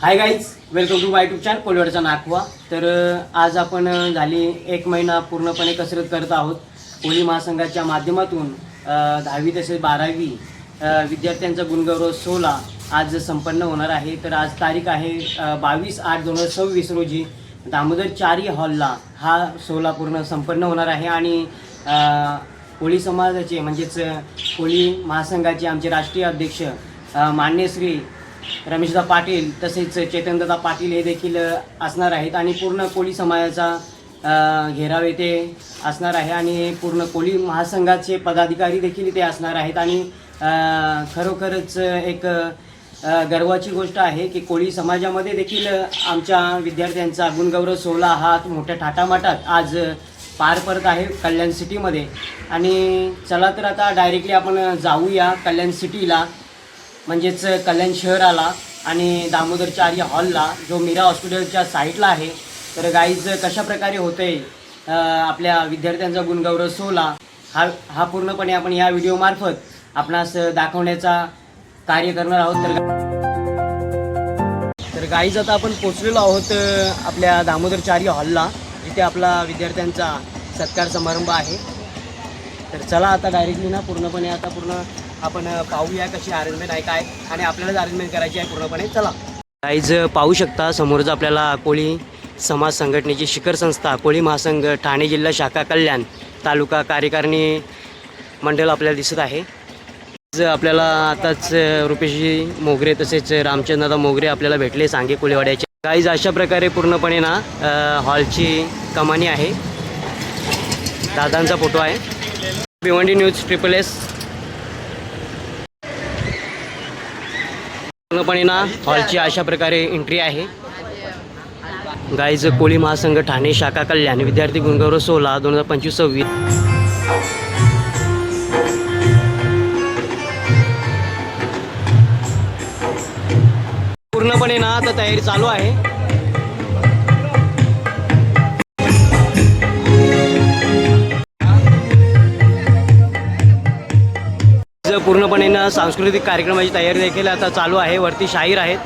High guys, welcome to my YouTube channel कोलिवाडचा नाखवा। तर आज आपण झाली एक महिना पूर्णपणे कसरत करत आहोत। कोळी महासंघाच्या माध्यमातून 10वी तसेच 12वी विद्यार्थ्यांचा गुणगौरव सोहळा आज संपन्न होणार आहे। तर आज तारीख आहे 22/8/2026 रोजी दामोदरचारी हॉलला हा सोहळा पूर्ण संपन्न होणार आहे। आणि कोळी समाजाचे म्हणजेच कोळी महासंघाचे आमचे राष्ट्रीय अध्यक्ष मान्य श्री रमेशदा पाटील तसेच चेतनदादा पाटील हे देखील असणार आहेत आणि पूर्ण कोळी समाजाचा घेराव येथे असणार आहे आणि पूर्ण कोळी महासंघाचे पदाधिकारी देखील इथे असणार आहेत। आणि खरोखरच एक गर्वाची गोष्ट आहे की कोळी समाजामध्ये देखील आमच्या विद्यार्थ्यांचा गुणगौरव सोहळा हा मोठ्या थाटामाटात आज पार पडत आहे कल्याण सिटीमध्ये। आणि चला तर आता डायरेक्टली आपण जाऊया कल्याण सिटीला, म्हणजेच कल्याण शहराला आणि दामोदरचारी हॉलला जो मीरा हॉस्पिटलच्या साईडला आहे। तर गाईज कशा प्रकारे होते आपल्या विद्यार्थ्यांचा गुणगौरव सोहळा हा पूर्णपणे आपण या व्हिडिओमार्फत आपणास दाखवण्याचा कार्य करणार आहोत। तर गाईज आता आपण पोचलेलो आहोत आपल्या दामोदरचारी हॉलला, जिथे आपला विद्यार्थ्यांचा सत्कार समारंभ आहे। तर चला आता डायरेक्टली ना पूर्णपणे आता आपण पाहूया कशी अरेंजमेंट आहे काय, आणि आपल्यालाच अरेंजमेंट करायची आहे पूर्णपणे। चला गाईज पाहू शकता समोरच आपल्याला कोळी समाज संघटनेची शिखर संस्था कोळी महासंघ ठाणे जिल्हा शाखा कल्याण तालुका कार्यकारिणी मंडळ आपल्याला दिसत आहे। आपल्याला आताच रुपेशजी मोगरे तसेच रामचंद्रदा मोगरे आपल्याला भेटले सांगे कोळीवाड्याचे। गाईज अशा प्रकारे पूर्णपणे ना हॉलची कमानी आहे, दादांचा फोटो आहे। भिवंडी न्यूज SSS पूर्णपणे ना हॉलची अशा प्रकारे एंट्री आहे। गाईज कोळी महासंघ ठाणे शाखा कल्याण विद्यार्थी गुणगौरव सोहळा 2025-26 पूर्णपणे ना आता तयारी चालू आहे। पूर्णपणे ना सांस्कृतिक कार्यक्रमाची तयारी देखील आता चालू आहे। वरती शाहीर आहेत,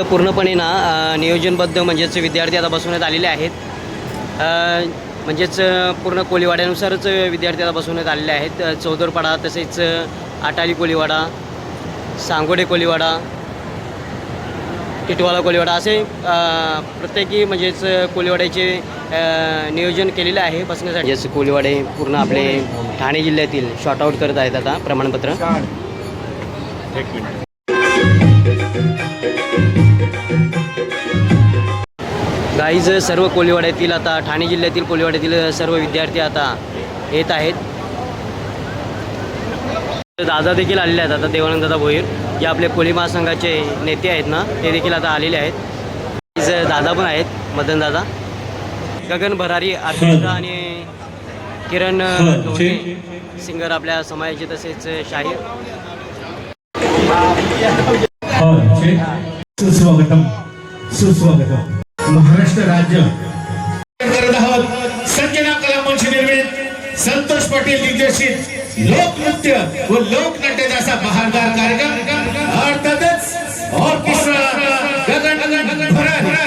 पूर्णपणे ना नियोजनबद्ध म्हणजेच विद्यार्थी आता बसवण्यात आलेले आहेत। म्हणजेच पूर्ण कोळीवाड्यानुसारच विद्यार्थी आता बसवण्यात आलेले आहेत। चौदरपाडा तसेच आटाली कोळीवाडा, सांगोडे कोळीवाडा, टिटवाला कोळीवाडा असे प्रत्येकी म्हणजेच कोळीवाड्याचे नियोजन केलेले आहे बसण्यासाठी। म्हणजेच कोळीवाडे पूर्ण आपले ठाणे जिल्ह्यातील शॉर्ट आउट करत आहेत आता प्रमाणपत्र। गाईज सर्व कोळीवाड्यातील आता ठाणे जिल्ह्यातील कोळीवाड्यातील सर्व विद्यार्थी आता येत आहेत। दादा देखील आलेले आहेत आता, देवानंददादा भोईर जे आपले कोळी महासंघाचे नेते आहेत ना ते देखील आता आलेले आहेत। दादा पण आहेत, मदन दादा, गगन भरारी आर्टिस्ट आणि किरण ढोले सिंगर आपल्या समाजाचे तसेच शाहीर। सुस्वागतम सुस्वागतम। महाराष्ट्र राज्य करत आहोत संजना कला मंच निर्मित संतोष पाटील दिग्दर्शित लोकनृत्य व लोकनाट्याचा असा बहारदार कार्यक्रम अर्थातच ऑर्केस्ट्रा गगन भरारी।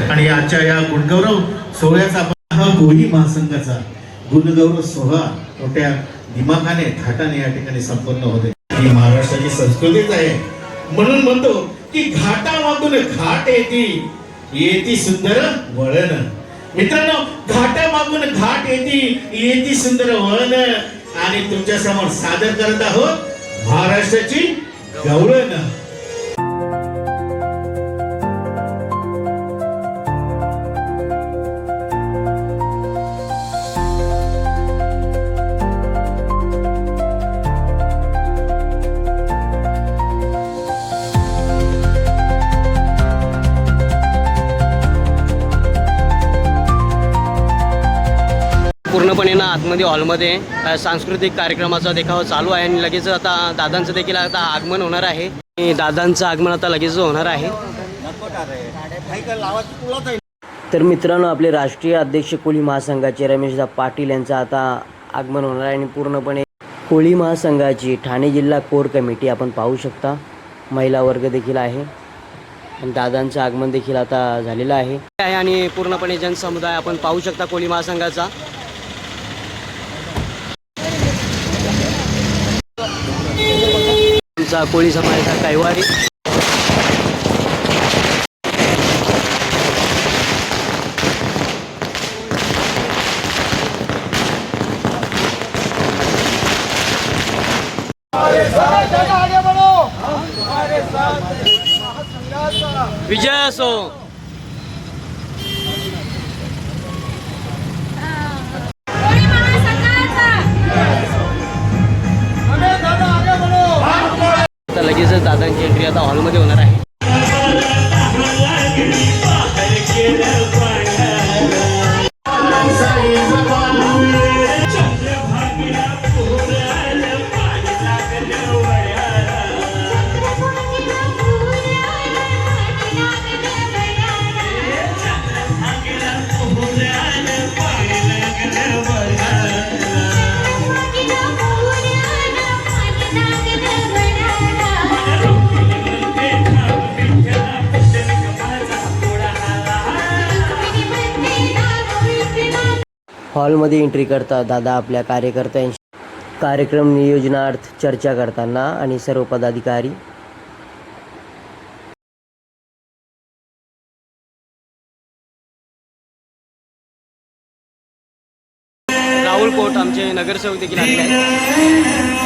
आणि आजच्या या गुणगौरव सोहळ्याचा हा कोळी महासंघाचा गुणगौरव सोहळा मोठ्या दिमाखाने थाटाने या ठिकाणी संपन्न होते। ही महाराष्ट्राची संस्कृतीच आहे, म्हणून म्हणतो की घाटामागून घाट येती सुंदर वळण। मित्रांनो, घाटामागून घाट येती सुंदर वळण, आणि तुमच्या समोर सादर करत आहोत महाराष्ट्राची गवळण। पूर्णपणे ना आतमध्ये हॉलमध्ये सांस्कृतिक कार्यक्रमाचा देखावा चालू आहे आणि लगेच आता दादांचं देखील आता आगमन होणार आहे. आणि दादांचं आगमन आता लगेच होणार आहे. तर मित्रांनो, आपले राष्ट्रीय अध्यक्ष कोळी महासंघाचे रमेशदा पाटील यांचं आता आगमन होणार आहे आणि पूर्णपणे कोळी महासंघाची ठाणे जिल्हा कोर कमिटी आपण पाहू शकता. महिला वर्ग देखील आहे आणि दादांचं आगमन देखील आता झालेलं आहे आणि पूर्णपणे जनसमुदाय आपण पाहू शकता कोळी महासंघाचा. आमचा कोळी समाजाचा कैवारी विजय असो. आता लगेचच दादांची एंट्री आता हॉलमध्ये होणार आहे. हॉलमध्ये एंट्री करता दादा आपल्या कार्यकर्त्यांशी कार्यक्रम नियोजनार्थ चर्चा करताना आणि सर्व पदाधिकारी राहुल कोट आमचे नगरसेवक देखील आले आहेत.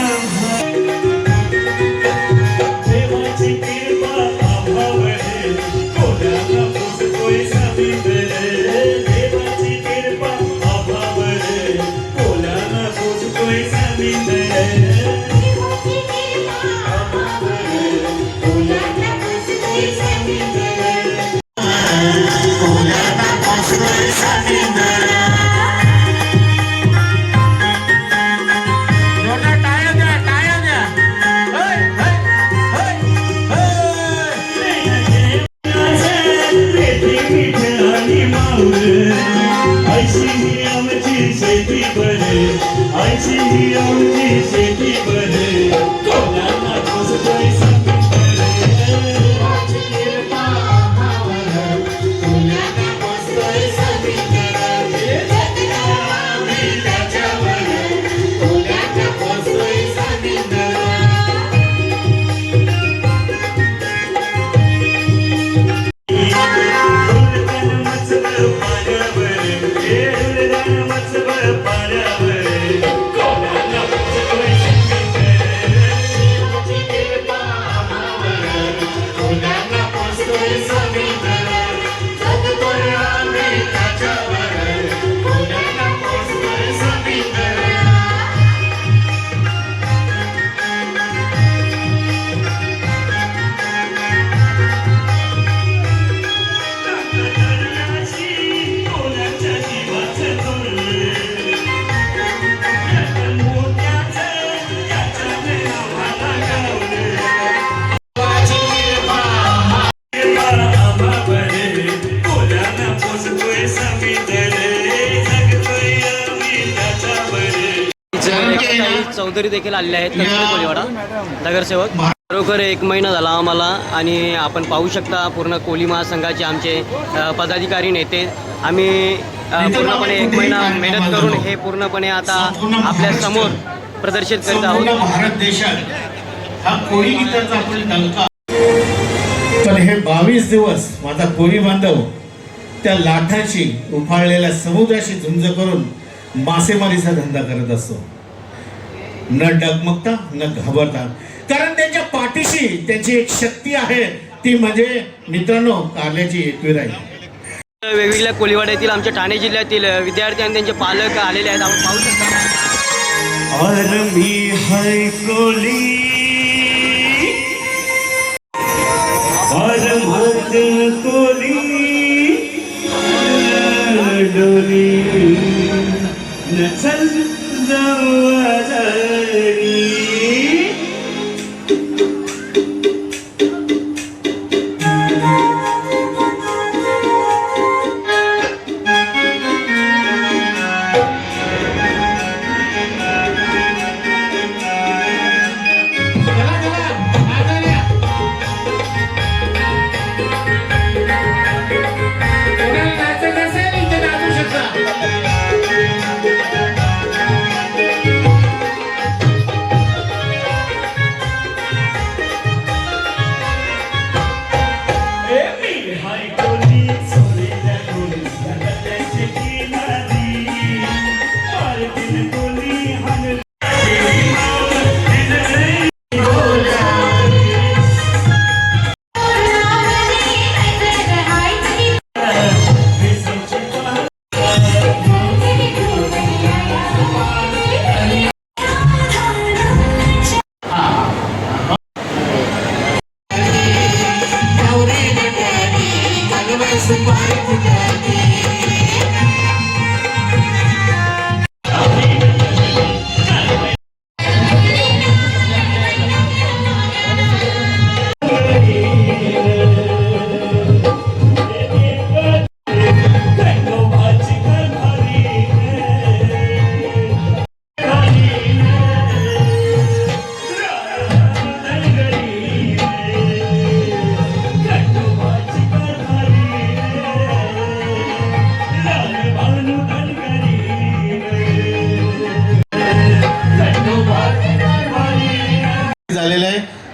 चौधरी देखील आलेले आहेत कोळीवाडा नगरसेवक. बरोबर 1 महिना झाला आम्हाला आणि आपण पाहू शकता पूर्ण कोळी महासंघाचे आमचे पदाधिकारी नेते आम्ही पूर्णपणे 1 महिना मेहनत करून हे पूर्णपणे आता आपल्या समोर प्रदर्शित करीत आहोत. भारत देशात हा कोळी गीताचा आपण डंका. पण हे 22 दिवस माझा कोळी बांधव त्या लाटांशी उफाळलेल्या समुद्राशी झुंज करून मासेमारीचा धंदा करत असतो. न डगमगता न घाबरता, कारण त्यांच्या पाठीशी त्यांची एक शक्ती आहे, ती म्हणजे मित्रांनो कारल्याची एकवीर आहे. वेगवेगळ्या कोळीवाड्यातील आमच्या ठाणे जिल्ह्यातील विद्यार्थी आणि त्यांचे पालक आलेले आहेत. आपण पाहू शकता. और मी है कोली और मत कोली डोली नचा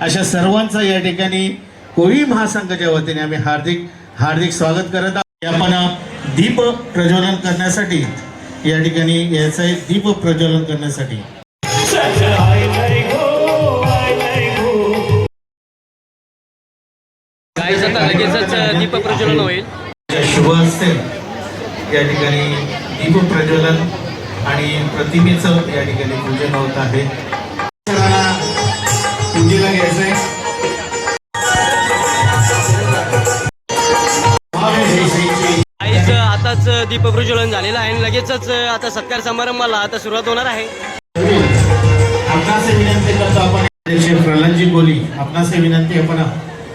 अशा सर्वांचं या ठिकाणी कोळी महासंघाच्या वतीने आम्ही हार्दिक हार्दिक स्वागत करत आहोत. आपण दीप प्रज्वलन करण्यासाठी या ठिकाणी याचं आहे, दीप प्रज्वलन करण्यासाठी काय आता लगेचच दीप प्रज्वलन होईल. शुभ असते या ठिकाणी दीप प्रज्वलन आणि प्रतिमेचं या ठिकाणी पूजन होत आहे. पूजेला घ्यायचंय. आईच आताच दीप प्रज्वलन झालेलं आहे आणि लगेचच आता सत्कार समारंभाला आता सुरुवात होणार आहे. आपणास विनंती करतो आपण अध्यक्ष प्रल्हादजी कोली आपणास विनंती आपण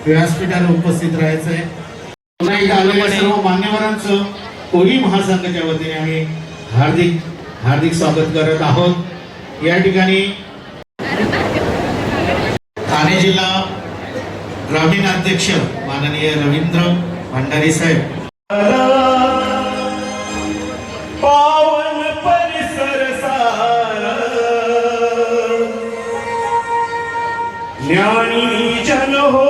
व्यासपीठावर उपस्थित राहायचं आहे. पुन्हा एकदा आलेल्या सर्व मान्यवरांचं कोळी महासंघाच्या वतीने आम्ही हार्दिक हार्दिक स्वागत करत आहोत. या ठिकाणी ठाणे जिल्हा ग्रामीण अध्यक्ष माननीय रवींद्र भंडारी साहेब, पावन परिसर सारा ज्ञानी जन हो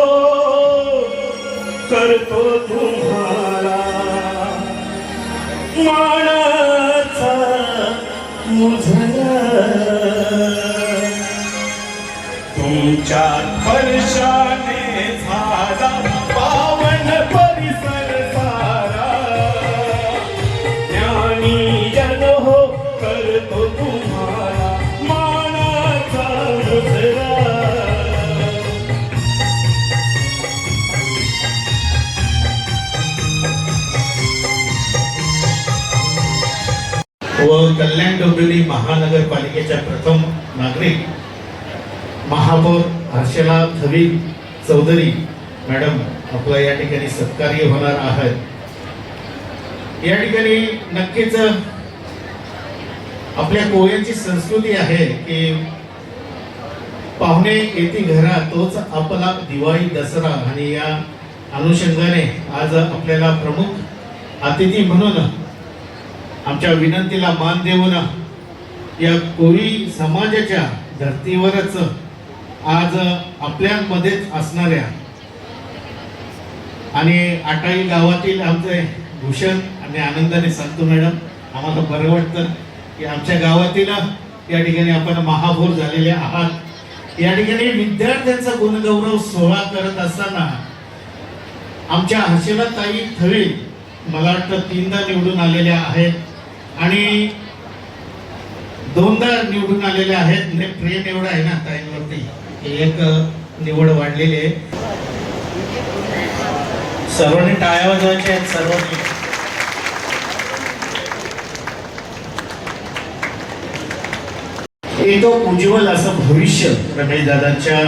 करतो तुम्हाला मानाचा मुझला तुमच्या स्पर्शाने झाला पावन परिसर सारा ज्ञानी जन हो करतो तुम्हाला मानाचा मुजरा. व कल्याण डोंबिवली महानगरपालिकेच्या प्रथम नागरिक महापौर हर्षला थवी चौधरी मॅडम आपला या ठिकाणी सत्कार्य होणार आहेत. या ठिकाणी नक्कीच आपल्या कोळ्यांची संस्कृती आहे की पाहुणे येती घरा तोच आपला दिवाळी दसरा आणि या अनुषंगाने आज आपल्याला प्रमुख अतिथी म्हणून आमच्या विनंतीला मान देऊन या कोळी समाजाच्या धर्तीवरच आज आपल्यामध्येच असणाऱ्या आणि आटाई गावातील आमचे भूषण आणि आनंदाने सांगतो मॅडम आम्हाला बरं वाटतं की आमच्या गावातील या ठिकाणी आपण महापौर झालेले आहात. या ठिकाणी विद्यार्थ्यांचा गुणगौरव सोहळा करत असताना आमच्या हर्षलाताई थवी मला वाटतं 3दा निवडून आलेल्या आहेत आणि 2दा निवडून आलेले आहेत. प्रेम एवढं आहे ना ताईंवरती, एक निवड वाढलेली आहे. सर्वांनी टाळ्या वाजवायच्या आहेत. सर्वांनी एक उज्ज्वल असं भविष्य रमेश दादांच्या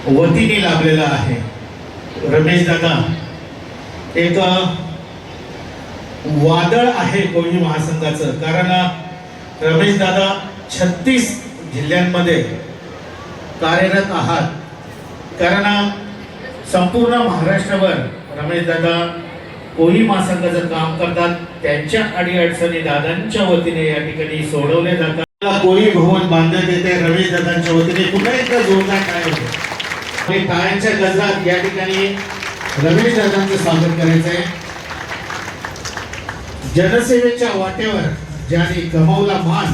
वतीने लाभलेलं आहे. रमेश दादा एक वादळ आहे कोळी महासंघाचं, कारण रमेश दादा 36 जिल्ह्यांमध्ये कार्यरत आहात. कारण संपूर्ण महाराष्ट्रभर रमेश दादा कोळी महासंघाचं काम करतात. त्यांच्या अडीअडचणी दादांच्या वतीने या ठिकाणी सोडवले जातात. कोळी भवन बांधण्यात येते रमेश दादांच्या वतीने. पुन्हा एकदा जोरदार टाळ्या होते आणि टाळ्यांच्या गजरात या ठिकाणी रमेश दादांचं स्वागत करायचं आहे. जनसेवेच्या वाटेवर ज्यांनी कमावला मान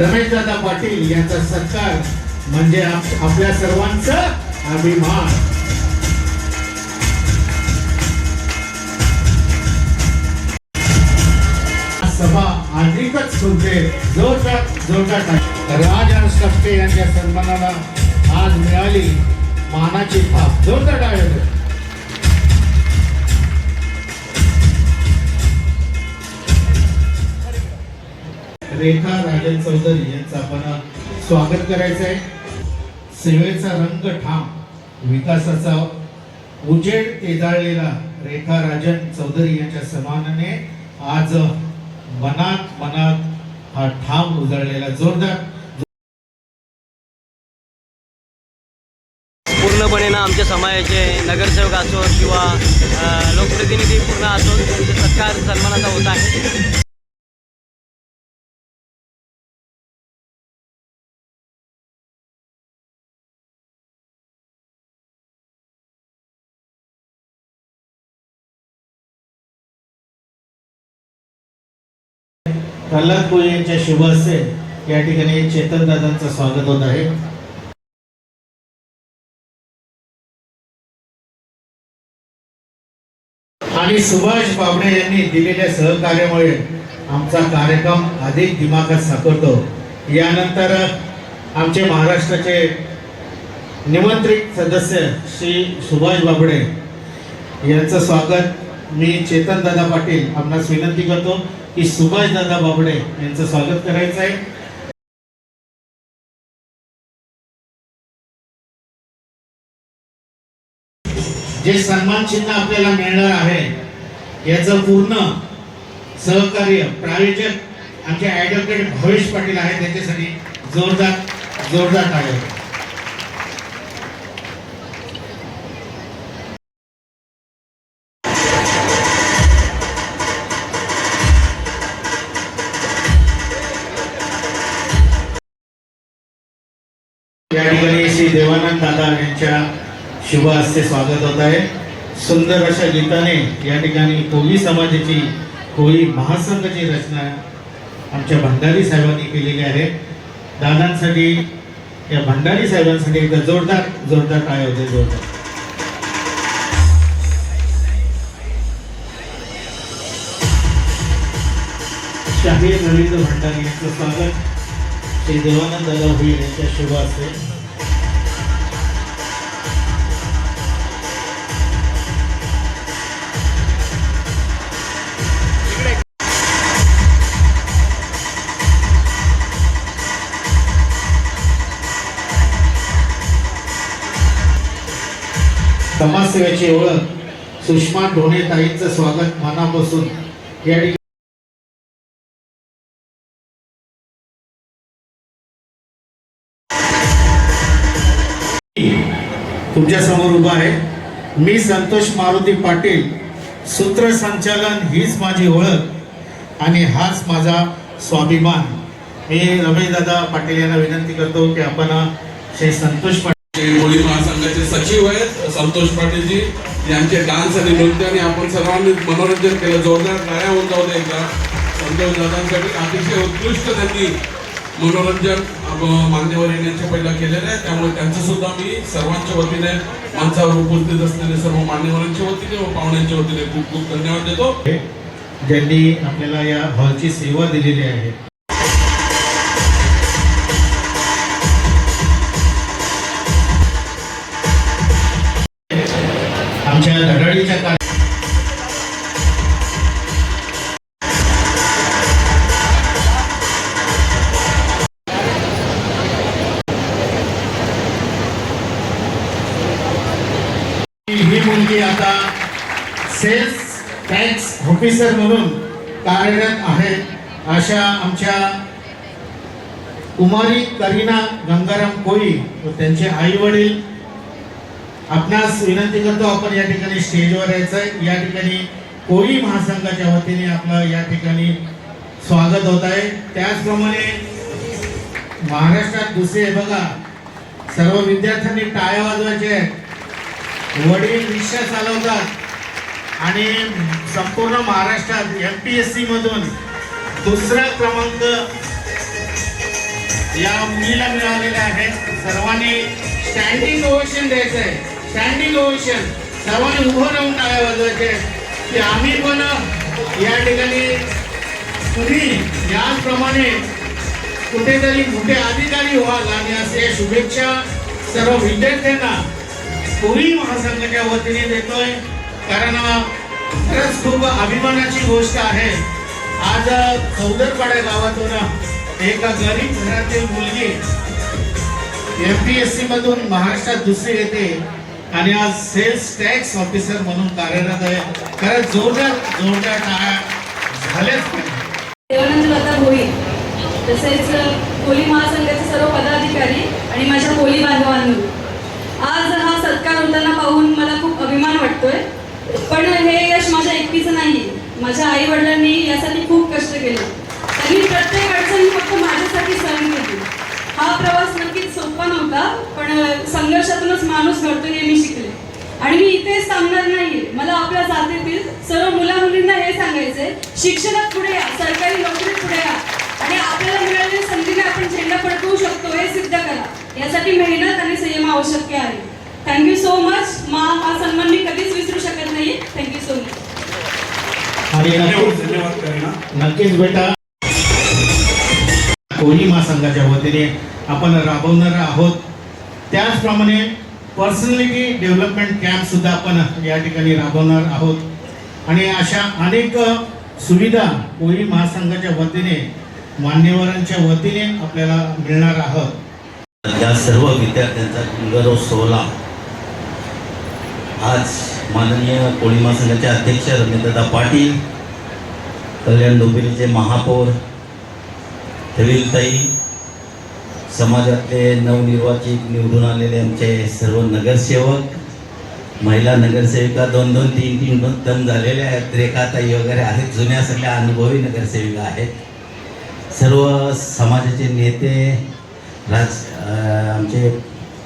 रमेशदादा पाटील यांचा सत्कार म्हणजे आपल्या सर्वांचा अभिमान. सभा अधिकच खुलते. जोरदार राज कष्टे यांच्या सन्मानाला आज मिळाली मानाची थाप. जोरदार टाळ्या. रेखा राजन चौधरी यांचं आपण स्वागत करायचं आहे. सेवेचा रंग ठाम विकासाचा उजेड तेजाळलेला रेखा राजन चौधरी यांच्या सन्मानाने आज मनात हा ठाम उजळलेला जोरदार पूर्णपणे ना आमच्या समाजाचे नगरसेवक असो किंवा लोकप्रतिनिधी पूर्ण असो त्यांचे सत्कार सन्मानाचा होत आहे. प्रल्हाद कोळी यांच्या शुभ हस्ते या ठिकाणी चेतन दादांचं स्वागत होत आहे. आणि सुभाष बाबडे यांनी दिलेल्या सहकार्यामुळे आमचा कार्यक्रम अधिक दिमागात सापडतो. यानंतर आमचे महाराष्ट्राचे निमंत्रित सदस्य श्री सुभाष बाबडे यांचं स्वागत मी चेतन दादा पाटील आपणास विनंती करतो की सुभाष दादा बाबडे यांचं स्वागत करायचं आहे. जे सन्मान चिन्ह आपल्याला मिळणार आहे याचं पूर्ण सहकार्य प्रायोजक आमचे ॲडव्होकेट भवेश पाटील आहेत. त्याच्यासाठी जोरदार टाळ्या. या ठिकाणी श्री देवानंद दादा यांच्या शुभ हस्ते स्वागत होत आहे. सुंदर अशा गीताने या ठिकाणी कोळी समाजाची कोळी महासंघाची रचना आमच्या भंडारी साहेबांनी केलेली आहे. दादांसाठी या भंडारी साहेबांसाठी एकदा जोरदार टाळ्या होते. जोरदार. शाहीर रवींद्र भंडारी यांचं स्वागत श्री देवानंद दादा भोईर यांच्या शुभ हस्ते. समाजसेवेची ओळख सुषमा ढोणे ताईंचं स्वागत मनापासून या ठिकाणी. तुमच्या समोर उभा आहे. मी संतोष मारुती पाटील, सूत्रसंचालन हीच माझी ओळख आणि हाच माझा स्वाभिमान. मी रमेश दादा पाटील यांना विनंती करतो की आपण श्री संतोष पाटील कोळी महासंघाचे सचिव आहेत संतोष पाटीलजी यांचे डान्स आणि नृत्याने आपण सर्वांनी मनोरंजन केलं. जोरदार टाळ्या होऊन जाऊ दे एकदा संतोष दादांसाठी. अतिशय उत्कृष्ट त्यांनी मनोरंजन मान्यवर येण्याच्या पहिला केलेलं आहे. त्यामुळे त्यांचं सुद्धा मी सर्वांच्या वतीने मंचावर उपस्थित असलेले सर्व मान्यवरांच्या वतीने व पाहुण्यांच्या वतीने खूप खूप धन्यवाद देतो. ज्यांनी आपल्याला या हॉलची सेवा दिलेली आहे. आमच्या धडाडीच्या ही मुलगी आता सेल्स टॅक्स ऑफिसर म्हणून कार्यरत आहे. अशा आमच्या कुमारी करीना गंगाराम कोळी व त्यांचे आई वडील आपणास विनंती करतो आपण या ठिकाणी स्टेजवर यायचं. या ठिकाणी कोळी महासंघाच्या वतीने आपलं या ठिकाणी स्वागत होत आहे. त्याचप्रमाणे महाराष्ट्रात दुसरे बघा सर्व विद्यार्थ्यांनी टाळ्या वाजवायचे आहेत. वडील रिक्षा चालवतात आणि संपूर्ण महाराष्ट्रात MPSC मधून दुसरा क्रमांक या मुलीला मिळालेला आहे. सर्वांनी स्टँडिंग ओवेशन द्यायचं आहे. Standing ovation. सर्वांनी उभं राहून टाळ्या वाजवायचे की आम्ही पण या ठिकाणी तुम्ही याचप्रमाणे कुठेतरी मोठे अधिकारी व्हाल आणि असे शुभेच्छा सर्व विद्यार्थ्यांना कोळी महासंघाच्या वतीने देतोय. कारण खरंच खूप अभिमानाची गोष्ट आहे. आज चौदरपाडा गावातून एका गरीब घरातील मुलगी MPSC मधून महाराष्ट्रात दुसरी येते आणि आज सेल्स टॅक्स ऑफिसर म्हणून कार्यरत आहे. खरंच जोरदार टाळ्या झाल्याच पाहिजे. देवानंद दादा भोईर तसेच कोळी महासंघाचे सर्व पदाधिकारी आणि माझ्या कोळी बांधवांनो, आज हा सत्कार होताना पाहून मला खूप अभिमान वाटतोय. पण हे यश माझ्या एकटीचं नाही. माझ्या आई वडिलांनी यासाठी खूप कष्ट केले. त्यांनी प्रत्येक अडचणी फक्त माझ्यासाठी सहन केली. हा प्रवास नक्कीच सोपा नव्हता, पण संघर्षातूनच माणूस घडतो हे मी शिकले. आणि मी इथेच थांबणार नाही. मला आपल्या जातीतील सर्व मुला मुलींना हे सांगायचंय, शिक्षणात पुढे या, सरकारी नोकरीत पुढे या आणि आपल्याला मिळालेल्या संधीने आपण झेंडा फडकवू शकतो हे सिद्ध करा. यासाठी मेहनत आणि संयम आवश्यक आहे. Thank you so much. हा सन्मान मी कधीच विसरू शकत नाही. Thank you so much. आणि धन्यवाद करीना. नक्कीच बेटा, कोळी महासंघाच्या वतीने आपण राबवणार आहोत. त्याचप्रमाणे पर्सनॅलिटी डेव्हलपमेंट कॅम्प सुद्धा आपण या ठिकाणी राबवणार आहोत आणि अशा अनेक सुविधा कोळी महासंघाच्या वतीने, मान्यवरांच्या वतीने आपल्याला मिळणार आहोत. या सर्व विद्यार्थ्यांचा गुणगौरव सोहळा आज माननीय कोळी महासंघाचे अध्यक्ष रमेशदादा पाटील, कल्याण डोंबिवलीचे महापौर थविलताई, समाजातले नवनिर्वाचित निवडून आलेले आमचे सर्व नगरसेवक, महिला नगरसेविका 2-2, 3-3 टर्म झालेल्या आहेत, रेखाताई वगैरे आहेत, जुन्या सगळ्या अनुभवी नगरसेविका आहेत, सर्व समाजाचे नेते, आमचे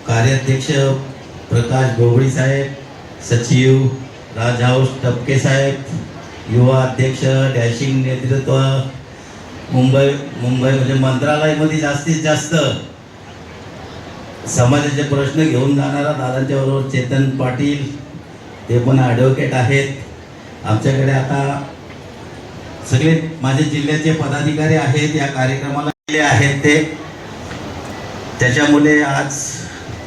कार्याध्यक्ष प्रकाश गोगळी साहेब, सचिव राजहाऊस टपके साहेब, युवा अध्यक्ष, डॅशिंग नेतृत्व, मुंबई म्हणजे मंत्रालयामध्ये जास्तीत जास्त समाजाचे प्रश्न घेऊन जाणारा दादांच्या बरोबर चेतन पाटील, ते पण ॲडव्होकेट आहेत. आमच्याकडे आता सगळे माझे जिल्ह्याचे पदाधिकारी आहेत, या कार्यक्रमाला आलेले आहेत. ते त्याच्यामुळे आज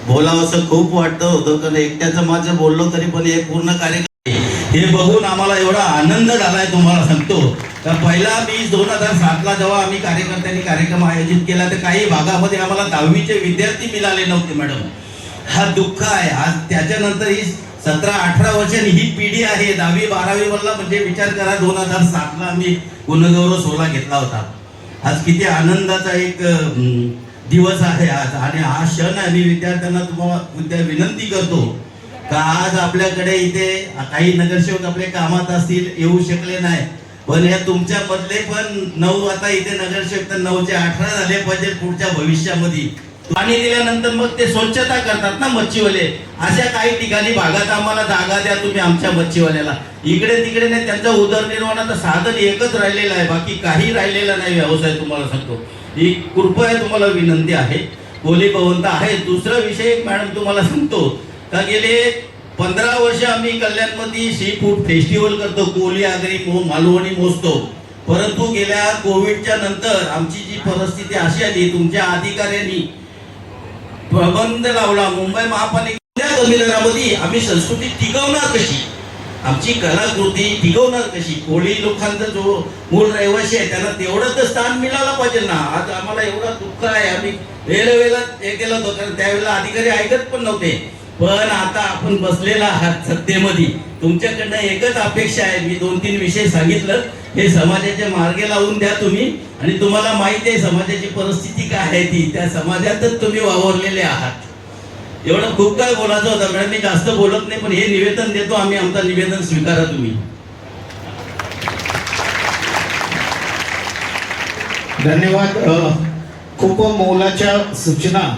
बोलावंसं खूप वाटतं होतं, कारण एकट्याचं माझं बोललो तरी पण हे पूर्ण कार्यक्रम हे बघून आम्हाला एवढा आनंद झालाय, तुम्हाला सांगतो. तर पहिला मी 2007ला जेव्हा आम्ही कार्यकर्त्यांनी कार्यक्रम आयोजित केला तर काही भागामध्ये आम्हाला 10वीचे विद्यार्थी मिळाले नव्हते मॅडम. हा दुःख आहे. आज त्याच्यानंतर ही 17-18 वर्षांनी ही पिढी आहे 10वी-12वी वरला, म्हणजे विचार करा 2007ला आम्ही गुणगौरव सोहळा घेतला होता. आज किती आनंदाचा एक दिवस आहे आज. आणि हा क्षण आहे, मी विद्यार्थ्यांना तुम्हाला विनंती करतो का आज आपल्याकडे इथे काही नगरसेवक आपल्या कामात असतील, येऊ शकले नाही, पण या तुमच्या मधले पण 9 आता इथे नगरसेवक तर 9चे 18 झाले पाहिजे पुढच्या भविष्यामध्ये. पाणी दिल्यानंतर मग ते स्वच्छता करतात ना मच्छीवाले. अशा काही ठिकाणी भागात आम्हाला जागा द्या तुम्ही आमच्या मच्छीवाल्याला. इकडे तिकडे नाही, त्यांचा उदरनिर्वाहाचं साधन एकच राहिलेलं आहे, बाकी काही राहिलेला नाही व्यवसाय. तुम्हाला सांगतो, ही कृपया तुम्हाला विनंती आहे. कोळी भवंत आहे. दुसरा विषय मॅडम तुम्हाला सांगतो का गेले 15 वर्ष आम्ही कल्याणमध्ये सी फूड फेस्टिवल करतो, कोळी आगरी मालवणी मोजतो. परंतु गेल्या कोविडच्या नंतर आमची जी परिस्थिती अशी आली, तुमच्या अधिकाऱ्यांनी प्रबंध लावला. मुंबई महापालिकेच्या कमी दरामध्ये आम्ही संस्कृती टिकवणार कशी, आमची कलाकृती टिकवणार कशी, कोळी लोकांचा जो मूळ रहिवासी आहे त्यांना तेवढं तर स्थान मिळालं पाहिजे ना. आज आम्हाला एवढं दुःख आहे. आम्ही वेळेला हे केलं होतं, कारण त्यावेळेला अधिकारी ऐकत पण नव्हते. पण आता आपण बसलेला आहात सत्तेमध्ये, तुमच्याकडनं एकच अपेक्षा आहे. मी 2-3 विषय सांगितलं, हे समाजाच्या मार्गे लावून द्या तुम्ही. आणि तुम्हाला माहिती आहे समाजाची परिस्थिती काय आहे, ती त्या समाजातच तुम्ही वावरलेले आहात. एवढं खूप काय बोलायचं होतं मॅडम, मी जास्त बोलत नाही, पण हे निवेदन देतो आम्ही. आमचं निवेदन स्वीकारा तुम्ही. धन्यवाद. खूप मोलाच्या सूचना.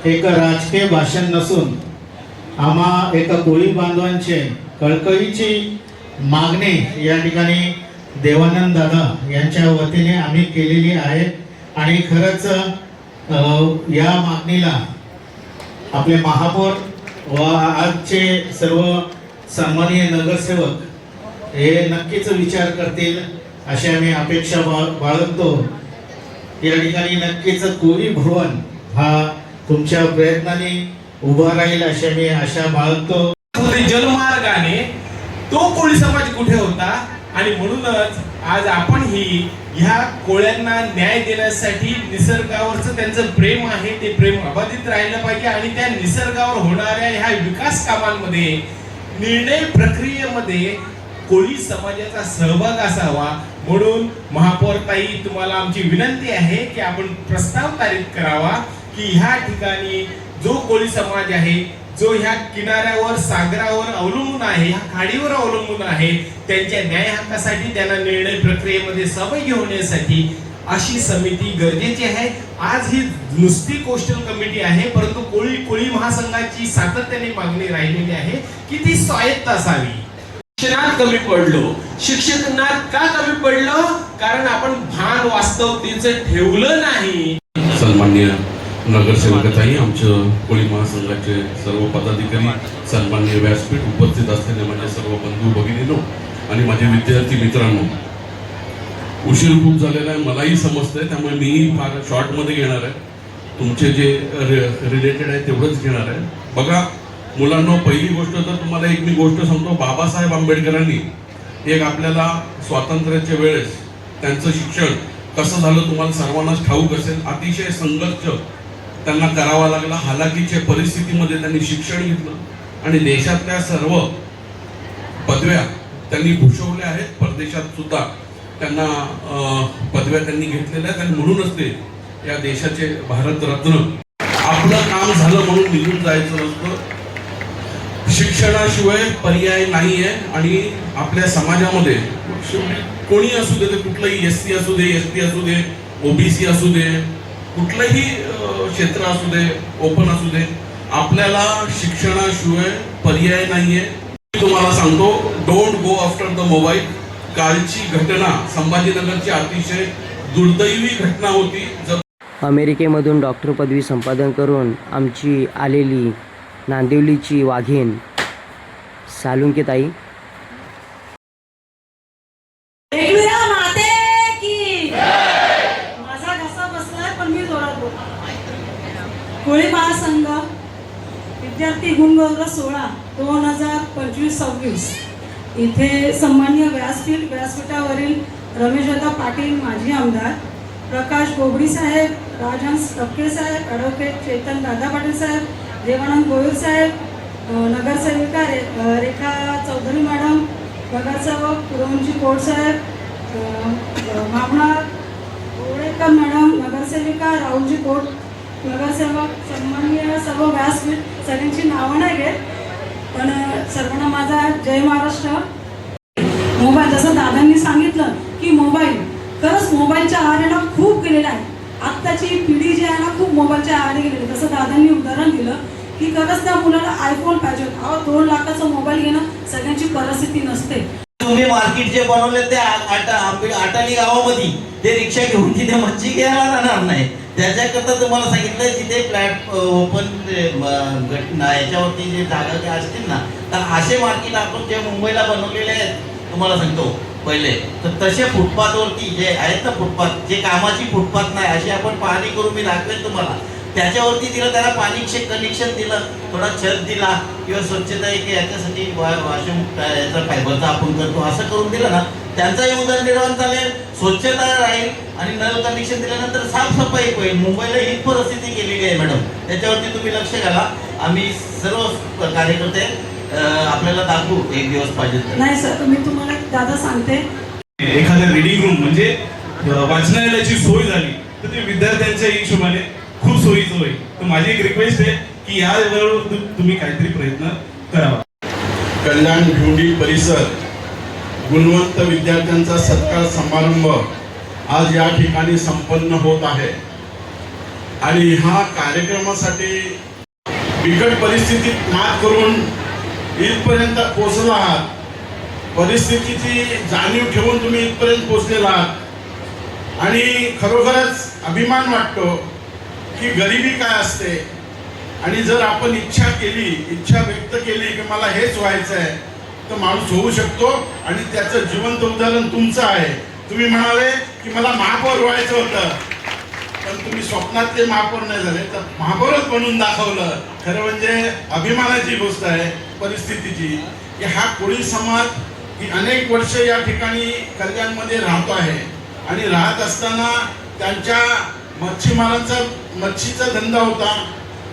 एक राजकीय भाषण नसून आम्हा एका कोळी बांधवांचे कळकळीची मागणी या ठिकाणी देवानंद दादा यांच्या वतीने आम्ही केलेली आहे. आणि खरंच या मागणीला आपले महापौर व आजचे सर्व सन्माननीय नगरसेवक हे नक्कीच विचार करतील अशी आम्ही अपेक्षा बाळगतो. या ठिकाणी नक्कीच कोळी भवन हा तुमच्या प्रयत्नाने उभा राहील अशी आम्ही आशा बाळगतो. जलमार्गाने तो कोळी समाज कुठे होता, आणि म्हणूनच आज आपण ह्या कोळ्यांना न्याय देण्यासाठी निसर्गावरचं त्यांचं प्रेम आहे, ते प्रेम अबाधित राहिलं पाहिजे. आणि त्या निसर्गावर होणाऱ्या ह्या विकास कामांमध्ये, निर्णय प्रक्रियेमध्ये कोळी समाजाचा सहभाग असावा. म्हणून महापौर ताई, तुम्हाला आमची विनंती आहे की आपण प्रस्ताव पारित करावा की ह्या ठिकाणी जो कोळी समाज आहे, जो ह्या किनाऱ्यावर सागरावर अवलंबून आहे, ह्या खाडीवर अवलंबून आहे, त्यांच्या न्याय हक्कासाठी, त्यांना निर्णय प्रक्रियेमध्ये सहभागी होण्यासाठी अशी समिती गरजेची आहे. आज ही नुसती कोस्टल कमिटी आहे, परंतु कोळी महासंघाची सातत्याने मागणी राहिलेली आहे की ती स्वायत्त असावी. शिक्षणात कमी पडलो. शिक्षणात का कमी पडलो? कारण आपण भान वास्तवतेचं ठेवलं नाही. सन्माननीय नगरसेवकताई, आमच्या कोळी महासंघाचे सर्व पदाधिकारी, सन्माननीय व्यासपीठ उपस्थित असलेले माझे सर्व बंधू भगिनींनो आणि माझे विद्यार्थी मित्रांनो, उशीर खूप झालेला आहे, मलाही समजतंय, त्यामुळे मीही फार शॉर्टमध्ये घेणार आहे. तुमचे जे रिलेटेड आहे तेवढंच घेणार आहे. बघा मुलांनो, पहिली गोष्ट तर तुम्हाला एक मी गोष्ट सांगतो. बाबासाहेब आंबेडकरांनी एक आपल्याला स्वातंत्र्याच्या वेळेस त्यांचं शिक्षण कसं झालं तुम्हाला सर्वांनाच ठाऊक असेल. अतिशय संघर्ष त्यांना करावा लागला. हालाकीच्या परिस्थितीमध्ये त्यांनी शिक्षण घेतलं आणि देशातल्या सर्व पदव्या त्यांनी भूषवल्या आहेत. परदेशात सुद्धा त्यांना पदव्या त्यांनी घेतलेल्या आहेत आणि म्हणूनच ते या देशाचे भारतरत्न. आपलं काम झालं म्हणून निघून जायचं नसतं. शिक्षणाशिवाय पर्याय नाही आहे. आणि आपल्या समाजामध्ये कोणी असू दे, ते कुठलंही SC असू दे, ST असू दे, OBC असू दे, कुठलंही क्षेत्र असू दे, ओपन असू दे, आपल्याला शिक्षणाशिवाय पर्याय नाहीये. तुम्हाला सांगतो, don't go after the mobile. कालची घटना संभाजीनगरची अतिशय दुर्दैवी घटना होती. अमेरिकेमधून डॉक्टर पदवी संपादन करून आमची आलेली नांदिवलीची वाघीण सालुंके ताई. एकविरा माते की माझा घसा बसलाय पण मी जोरात बोलतो. कोळी महासंघ विद्यार्थी गुणगौरव सोहळा 2025-26 इथे सन्माननीय व्यासपीठावरील रमेशदादा पाटील माजी आमदार, प्रकाश बोबडी साहेब, राजहंस टपके साहेब, ॲडव्होकेट चेतन दादा पाटील साहेब, देवानंद गोयल साहेब, नगरसेविका रेखा चौधरी मॅडम, नगरसेवक पुरवंची कोट साहेब, भावना ओळेकर मॅडम, नगरसेविका राहुलजी कोट, नगरसेवक, सन्माननीय सर्व व्यासपीठ, सगळ्यांची नावं नाही घेत पण सर्वांना माझा जय महाराष्ट्र. मोबाईल, जसं दादांनी सांगितलं की मोबाईल, खरंच मोबाईलच्या आहारीला खूप गेलेला आहे. आत्ताची पिढी जी आहे ना, खूप मोबाईलच्या आहारी गेलेली. जसं दादांनी उदाहरण दिलं की खरंच त्या मुलाला आयफोन पाहिजे. 2 लाखाचा मोबाईल घेणं सगळ्यांची परिस्थिती नसते. तुम्ही मार्केट जे बनवले ते आटाली गावामध्ये ते रिक्षा घेऊन तिथे मच्छी घ्यायला राहणार नाही. त्याच्याकरता तुम्हाला सांगितलं तिथे फ्लॅट ओपन याच्यावरती जे जागा असतील ना, तर असे मार्केट आपण जे मुंबईला बनवलेले आहेत तुम्हाला सांगतो पहिले, तर तसे फुटपाथवरती जे आहेत ना, फुटपाथ जे कामाची फुटपाथ नाही अशी आपण पाहणी करून मी दाखवेन तुम्हाला. त्याच्यावरती दिलं, त्याला पाणी कनेक्शन दिलं, थोडा छत दिला किंवा स्वच्छता एक याच्यासाठी वॉशरूम याचा फायबरचा आपण करतो असं करून दिलं ना, त्यांचाही उदरनिर्वाह चालेल, स्वच्छता राहील आणि नळ कनेक्शन दिल्यानंतर साफसफाई होईल. मुंबईला ही परिस्थिती केलेली आहे मॅडम, त्याच्यावरती तुम्ही लक्ष घाला. आम्ही सर्व कार्यकर्ते आपल्याला दाखवू एक दिवस पाहिजे. नाही सर, मी तुम्हाला दादा सांगते, एखाद्या रिडिंग रूम म्हणजे वाचनालयाची सोय झाली तर ते विद्यार्थ्यांच्या हिशोबाने खूप सोयीचं होईल. तर माझी एक रिक्वेस्ट आहे की यावर तुम्ही काहीतरी प्रयत्न करावा. कल्याण भिवंडी परिसर गुणवंत विद्यार्थ्यांचा सत्कार समारंभ आज या ठिकाणी संपन्न होत आहे आणि ह्या कार्यक्रमासाठी बिकट परिस्थितीत मात करून इथपर्यंत पोहोचला आहात. परिस्थितीची जाणीव ठेवून तुम्ही इथपर्यंत पोहोचलेला आहात आणि खरोखरच अभिमान वाटतो की गरिबी काय असते. आणि जर आपण इच्छा व्यक्त केली की मला हेच व्हायचं आहे तर माणूस होऊ शकतो. आणि त्याचं जिवंत उदाहरण तुमचं आहे. तुम्ही म्हणाले की मला महापौर व्हायचं होतं, पण तुम्ही स्वप्नातले महापौर नाही झाले तर महापौरच बनवून दाखवलं. खरं म्हणजे अभिमानाची गोष्ट आहे परिस्थितीची की हा कोळी समाज ही अनेक वर्ष या ठिकाणी कल्याणमध्ये राहतो आहे आणि राहत असताना त्यांच्या मच्छीचा धंदा होता,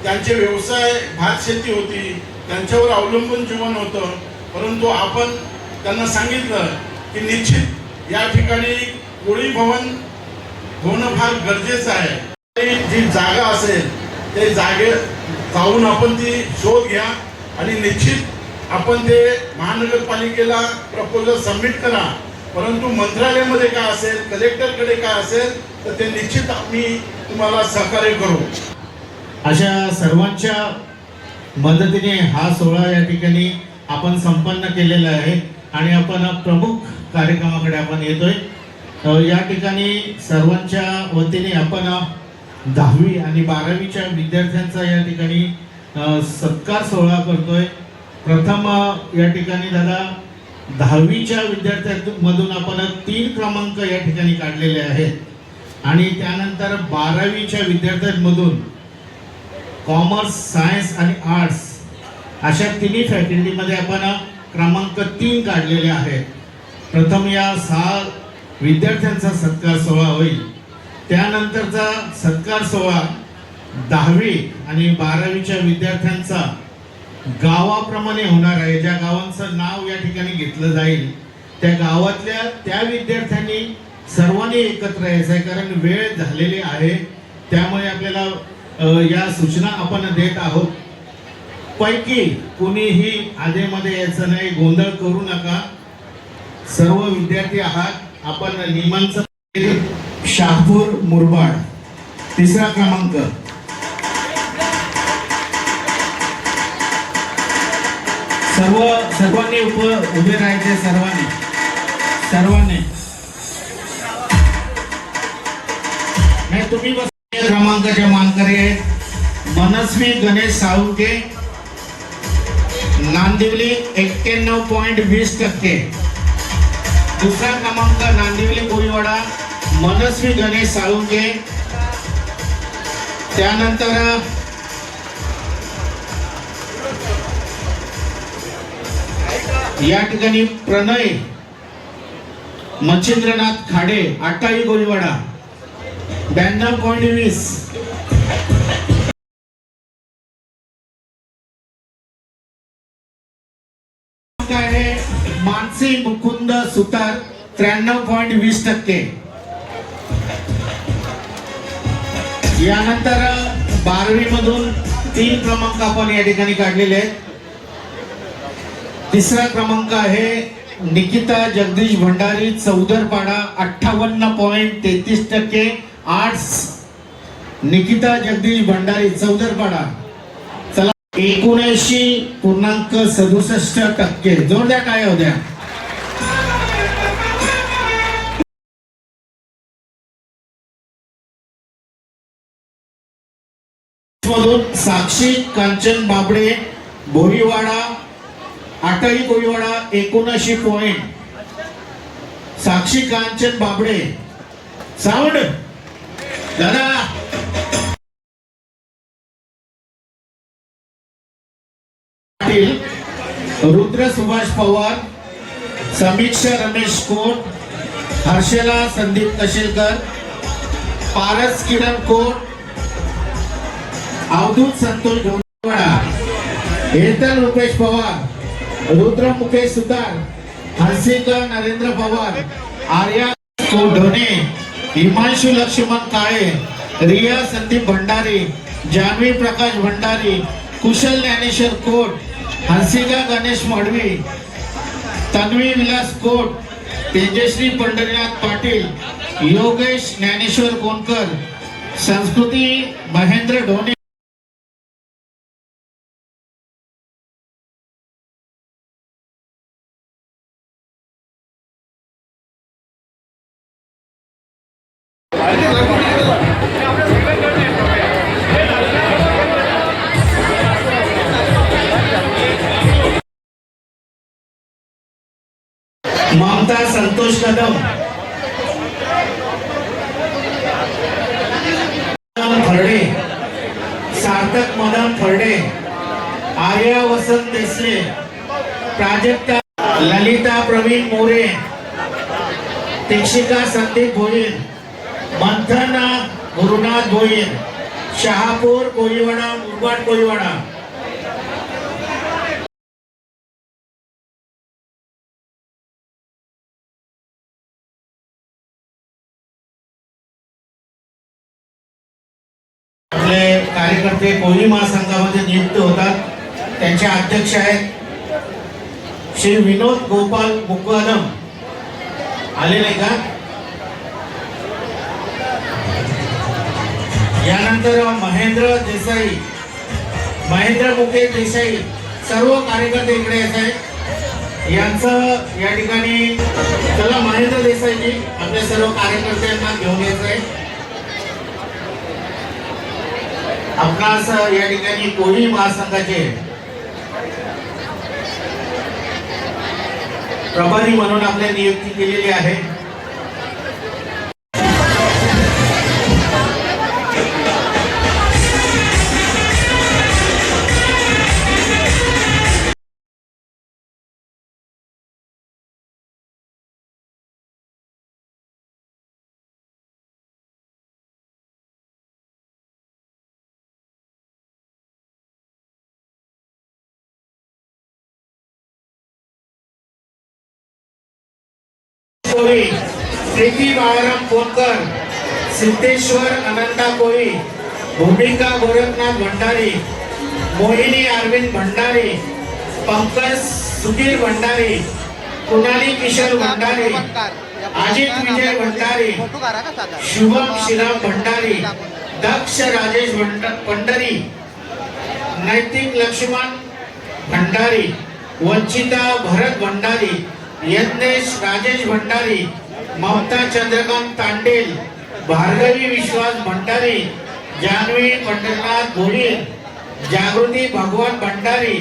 त्यांचे व्यवसाय भात शेती होती, त्यांच्यावर अवलंबून जीवन होतं. परंतु आपण त्यांना सांगितलं की निश्चित या ठिकाणी कोळी भवन होणं फार गरजेचं आहे. जी जागा असेल ते जागे जाऊन आपण ती शोध घ्या आणि निश्चित आपण ते महानगरपालिकेला प्रपोजल सबमिट करा. परंतु मंत्रालयामध्ये काय असेल, कलेक्टरकडे काय असेल तर ते निश्चित आम्ही तुम्हाला सहकार्य करू. अशा सर्वांच्या मदतीने हा सोहळा या ठिकाणी आपण संपन्न केलेला आहे आणि आपण प्रमुख कार्यक्रमाकडे आपण येतोय. या ठिकाणी सर्वांच्या वतीने आपण 10वी आणि 12वीच्या विद्यार्थ्यांचा या ठिकाणी सत्कार सोहळा करतोय. प्रथम या ठिकाणी दादा 10वीच्या विद्यार्थ्यांमधून आपण 3 क्रमांक या ठिकाणी काढलेले आहेत आणि त्यानंतर 12वीच्या विद्यार्थ्यांमधून कॉमर्स, सायन्स आणि आर्ट्स अशा तिन्ही फॅकल्टीमध्ये आपण क्रमांक 3 काढलेले आहेत. प्रथम या 6 विद्यार्थ्यांचा सत्कार सोहळा होईल. त्यानंतरचा सत्कार सोहळा 10वी आणि 12वीच्या विद्यार्थ्यांचा गावाप्रमाणे होणार आहे. ज्या गावांचं नाव या ठिकाणी घेतलं जाईल त्या गावातल्या त्या विद्यार्थ्यांनी सर्वांनी एकत्र यायचं आहे, कारण वेळ झालेली आहे. त्यामुळे आपल्याला या सूचना आपण देत आहोत. पैकी कुणीही आधेमध्ये यायचं नाही, गोंधळ करू नका. सर्व विद्यार्थी आहात. आपण नियमांचं शहापूर मुरबाड 3रा क्रमांक. सर्वांनी उभे राहायचे. सर्वांनी नाही, तुम्ही बस. क्रमांकाच्या मानकरी आहेत मनस्वी गणेश साळुंके, नांदिवली 91.20%. दुसरा क्रमांक नांदिवली कोळीवाडा मनस्वी गणेश साळुंके. त्यानंतर या ठिकाणी प्रणय मच्छिंद्रनाथ खाडे 28 कोळीवाडा 92.20. मानसी मुकुंद सुतार 93.20%. यानंतर 12वी मधून 3 क्रमांक आपण या ठिकाणी काढलेले आहेत. 3रा क्रमांक आहे निकिता जगदीश भंडारी चौदरपाडा 58.33%. आर्ट्स निकिता जगदीश भंडारी चौदरपाडा. चला 79.67%. जोरदार टाळ्या होत्या. साक्षी कांचन बाबडे बोरीवाडा 8 कोळीवाडा 79 पॉइंट. साक्षी कांचन बाबडे साऊंड दादा. रुद्र सुभाष पवार, समीक्षा रमेश कोट, हर्षला संदीप कशेलकर, पारस किरण कोट, अवधूत संतोष ढोणेवाडा, हेतल रुपेश पवार, रुद्र मुकेश सुतार, हंसिका नरेंद्र पवार, आर्या ढोणे, हिमांशु लक्ष्मण काळे, रिया संदीप भंडारी, जानवी प्रकाश भंडारी, कुशल ज्ञानेश्वर कोट, हंसिका गणेश मडवी, तन्वी विलास कोट, तेजश्री पंढरीनाथ पाटील, योगेश ज्ञानेश्वर कोणकर, संस्कृती महेंद्र ढोणे. ममता संतोष कदम, फरडे, सार्थक मदन फरडे, आर्या वसंत देसले, प्राजक्ता ललिता प्रवीण मोरे, दीक्षिका संदीप भोईर, मंथन गुरुनाथ भोईर, शहापूर कोळीवाडा मुरबाड कोळीवाडा. आपले कार्यकर्ते कोळी महासंघामध्ये नियुक्त होतात. त्यांचे अध्यक्ष आहेत श्री विनोद गोपाल मुकादम. आले नाही का? यानंतर महेंद्र देसाई, महेंद्र मुकेश देसाई, सर्व कार्यकर्ते इकडे येत आहेत. यांचं या ठिकाणी चला महेंद्र देसाईजी आपल्या सर्व कार्यकर्त्यांना घेऊन यायचं आहे. आपणास या ठिकाणी कोळी महासंघाचे प्रभारी म्हणून आपल्या नियुक्ती केलेली आहे. कोळी प्रीती बाळाराम कोणकर, सिद्धेश्वर अनंता कोळी, भूमिका गोरखनाथ भंडारी, मोहिनी अरविंद भंडारी, पंकज सुधीर भंडारी, कुणाली किशोर भंडारी, अजित विजय भंडारी, शुभम श्रीराम भंडारी, दक्ष राजेश भंडारी, नैतिक लक्ष्मण भंडारी, वंचिता भरत भंडारी, यज्ञेश राजेश भंडारी, ममता चंद्रकांत तांडेल, भार्गवी विश्वास भंडारी, जानवी पंढरनाथ भोईर, जागृती भगवान भंडारी,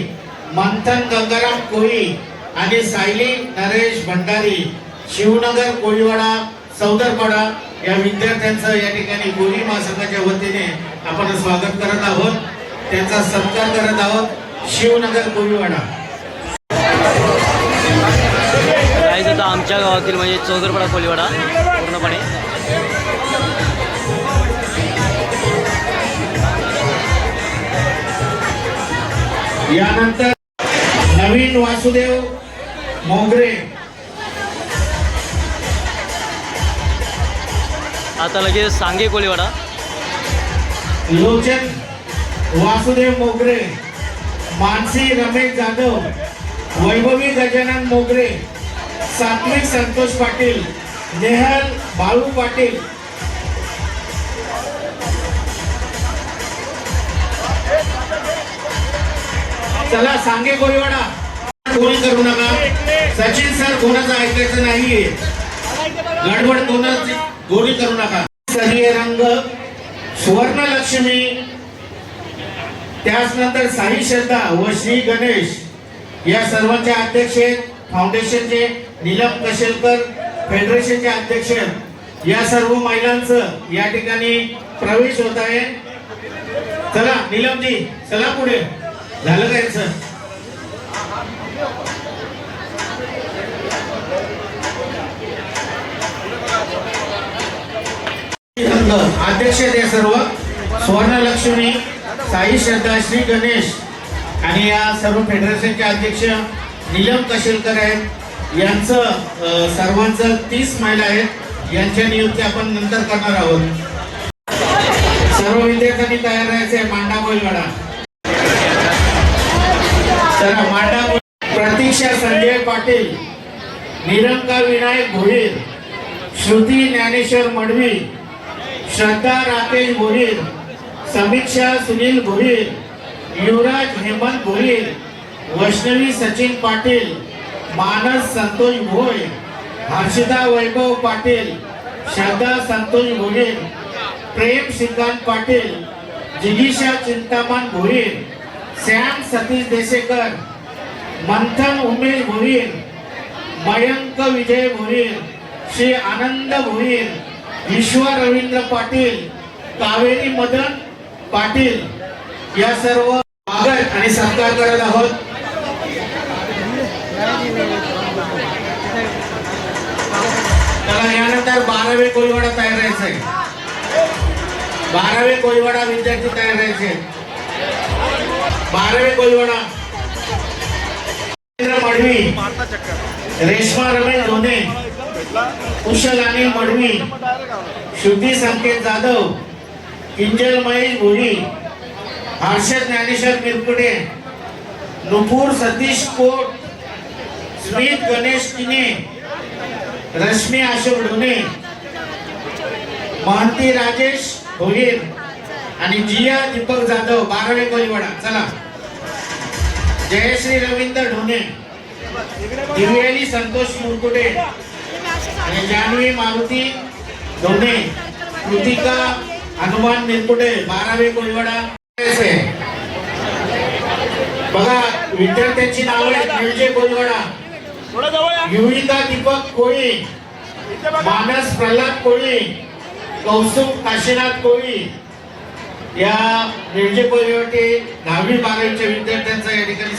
मंथन गंगाराम कोळी आणि सायली नरेश भंडारी, शिवनगर कोळीवाडा सौदरपाडा या विद्यार्थ्यांचं या ठिकाणी कोळी महासंघाच्या वतीने आपण स्वागत करत आहोत. त्यांचा सत्कार करत आहोत. शिवनगर कोळीवाडा काहीच आता आमच्या गावातील म्हणजे चौदरपाडा कोळीवाडा पूर्णपणे यानंतर नवीन वासुदेव मोगरे, आता लगेच सांगे कोळीवाडा, लोचन वासुदेव मोगरे, मानसी रमेश जाधव, वैभवी गजानन मोगरे, सात्विक संतोष पाटील, नेहल बाळू पाटील, चला सांगे कोळीवाडा. कोणी करू नका. सचिन सर कोणाचं ऐकायचं नाहीये. गडबड कोणाची गोळी करू नका. स्तरीय रंग सुवर्णलक्ष्मी, त्याच नंतर साई श्रद्धा व श्री गणेश या सर्वांचे अध्यक्ष आहेत. फाउंडेशनचे नीलम कशेलकर, फेडरेशनचे अध्यक्ष, या सर्व महिलांचं या ठिकाणी प्रवेश होत आहे. चला नीलमजी चला पुढे. झालं काय सर? अध्यक्ष ते सर्व सुवर्णलक्ष्मी, साई श्रद्धा, श्री गणेश आणि या सर्व फेडरेशनचे अध्यक्ष नीलम कशेलकर आहेत. यांचं सर्वांचं 30 महिला आहेत. यांच्या नियुक्ती आपण नंतर करणार आहोत. सर्व विद्यार्थ्यांनी तयार राहायचे. मांडा कोळीवाडा चला. मांडा प्रतीक्षा संजय पाटील, निरंका विनायक भोईर, श्रुती ज्ञानेश्वर मडवी, श्रद्धा राकेश भोईर, समीक्षा सुनील भोईर, युवराज हेमंत भोईर, वैष्णवी सचिन पाटील, मानस संतोष भोय, हर्षिता वैभव पाटील, श्रद्धा संतोष भोईर, प्रेम श्रीकांत पाटील, जिगीषा चिंतामण भोईर, श्याम सतीश देसेकर, मंथन उमेश भोईर, मयंक विजय भोईर, श्री आनंद भोईर, ईश्वर रवींद्र पाटील, कावेरी मदन पाटील या सर्व स्वागत आणि सत्कार करत आहोत. त्याला यानंतर 12वे कोळीवाडा तयार राहायचा आहे. 12वे कोळीवाडा विद्यार्थी तयार राहायचे. 12वे कोळीवाडा मडवी, रेश्मा रमेश धोने, कुशल अनिल मडवी, श्रुती संकेत जाधव, किंजल महेश भोरी, हर्षद ज्ञानेश्वर मिरकुडे, नुपूर सतीश कोट, स्मित गणेश किने, रश्मी अशोक ढोने, महंती राजेश भोईर, आणि जिया दीपक जाधव 12वे कोळीवाडा. चला. जयश्री रवींद्र ढोणे, दिव्याली संतोष मुरकुटे आणि जान्हवी मारुती ढोणे, कृतिका हनुमान निरकुटे 12वे कोळीवाडा. बघा विद्यार्थ्यांची नाव आहेत. निर्जय कोळीवाडा, युविता दीपक कोळी, मानस प्रल्हाद कोळी, कौसुम काशीनाथ कोळी. या निर्जय कोळीवाडे 10वी 12वीच्या विद्यार्थ्यांचा या ठिकाणी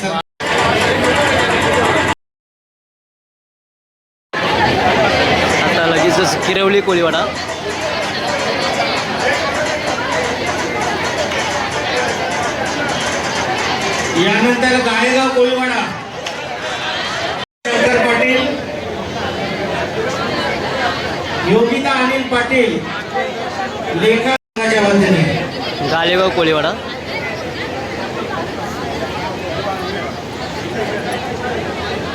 आता लगेचच किरवली कोळीवाडा. यानंतर गायगाव कोळीवाडा, शंकर पाटील, योगिता अनिल पाटील, लेखाच्या वतीने. गालेगाव कोळीवाडा.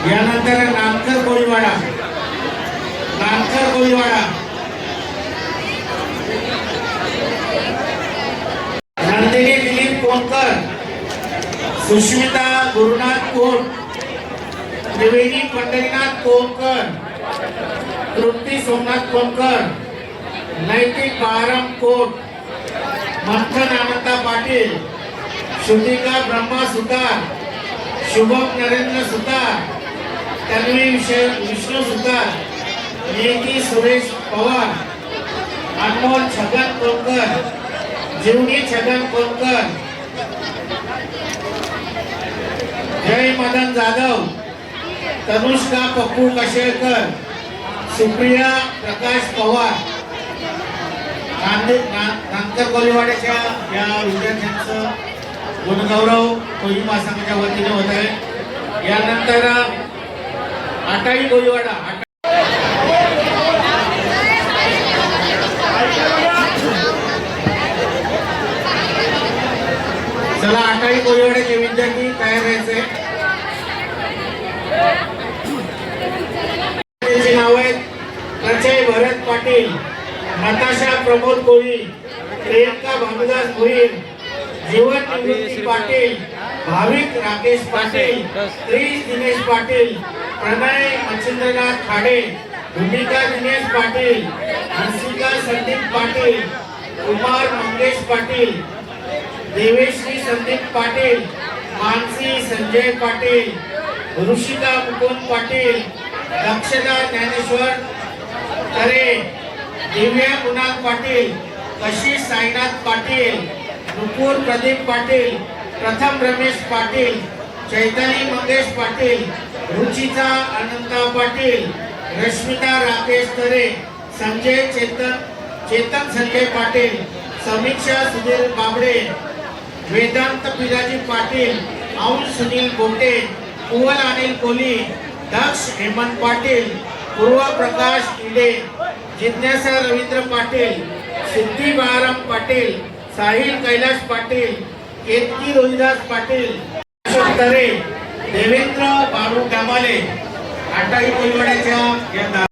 यानंतर नामकर कोळीवाडा, नामकर कोळीवाडा, नंदिनी दिलीप कोणकर, सुष्मिता गुरुनाथ कोट, त्रिवेणी पंढरीनाथ कोणकर, तृप्ती सोमनाथ कोणकर, नैतिक बाळाराम कोट, मंथन अनंता पाटील, श्रुतिका ब्रह्मा सुतार, शुभम नरेंद्र सुतार, तन्वी विष्णू सुतार, नियती सुरेश पवार, अनमोल छगन कोणकर, जीवनी छगन कोणकर, जय मदन जाधव, तनुष्का पप्पू कशेळकर, सुप्रिया प्रकाश पवार. नांदकर कोळीवाड्याच्या या विद्यार्थ्यांचं गुणगौरव कोळी महासंघाच्या वतीने होत आहे. यानंतर आटाई कोळीवाडा, चला आटाई कोळीवाड्याचे विद्यार्थी तयार व्हायचे. त्यांची नाव आहेत प्रचय भरत पाटील, नताशा प्रमोद कोळी, प्रियंका भानुदास भोईर, जीवन निवृत्ती पाटील, भाविक राकेश पाटील, क्रिश दिनेश पाटील, प्रणय मच्छिंद्रनाथ खाडे, भूमिका दिनेश पाटील, हंसिका संदीप पाटील, कुमार मंगेश पाटील, देवेश्री संदीप पाटील, मानसी संजय पाटील, ऋषिका मुकुंद पाटील, दक्षता ज्ञानेश्वर तरे, दिव्या कुणाल पाटील, कशिश साईनाथ पाटील, नुपूर प्रदीप पाटील, प्रथम रमेश पाटील, चैतनी मंगेश पाटील, रुचिता अनंता पाटील, रश्मिता राकेश तरे, संजय चेतन संजय पाटील, समीक्षा सुधीर बाबडे, वेदांत पिराजी पाटील, अंश सुनील गोटे, कुवल अनिल कोली, दक्ष हेमंत पाटील, पूर्वा प्रकाश इडे, जिज्ञासा रवींद्र पाटील, सिद्धी बाळाराम पाटील, साहिल कैलास पाटील, केतकी रोहिदास पाटील, अशोक तरे, देवेंद्र बाळू कामाले. आटाई कोळीवाड्याच्या या